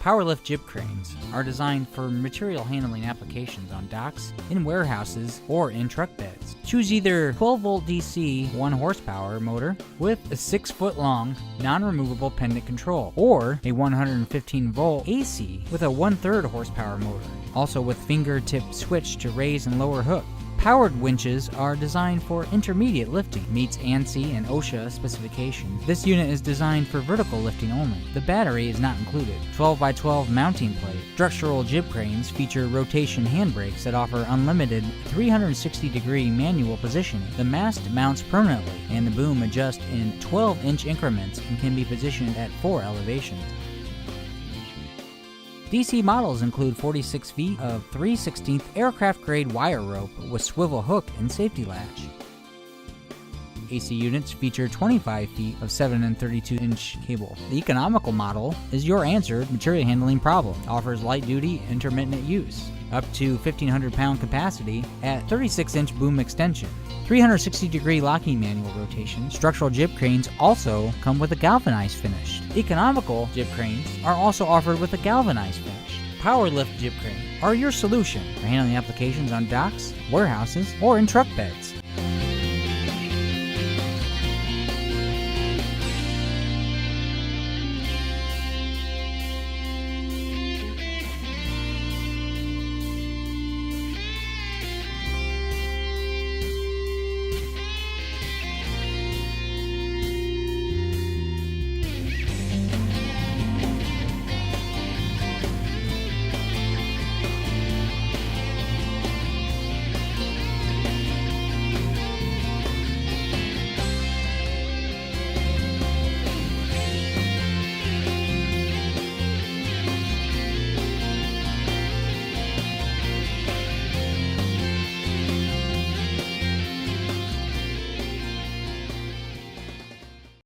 Powerlift jib cranes are designed for material handling applications on docks, in warehouses, or in truck beds. Choose either 12-volt DC 1 horsepower motor with a 6-foot long, non-removable pendant control, or a 115-volt AC with a 1/3 horsepower motor, also with fingertip switch to raise and lower hook. Powered winches are designed for intermediate lifting, meets ANSI and OSHA specifications. This unit is designed for vertical lifting only. The battery is not included. 12x12 mounting plate. Structural jib cranes feature rotation handbrakes that offer unlimited 360-degree manual positioning. The mast mounts permanently, and the boom adjusts in 12-inch increments and can be positioned at 4 elevations. DC models include 46 feet of 3/16 aircraft-grade wire rope with swivel hook and safety latch. AC units feature 25 feet of 7 and 32-inch cable. The economical model is your answer to material handling problem. Offers light-duty, intermittent use, up to 1,500-pound capacity at 36-inch boom extension. 360-degree locking manual rotation. Structural jib cranes also come with a galvanized finish. Economical jib cranes are also offered with a galvanized finish. Powerlift jib cranes are your solution for handling applications on docks, warehouses, or in truck beds.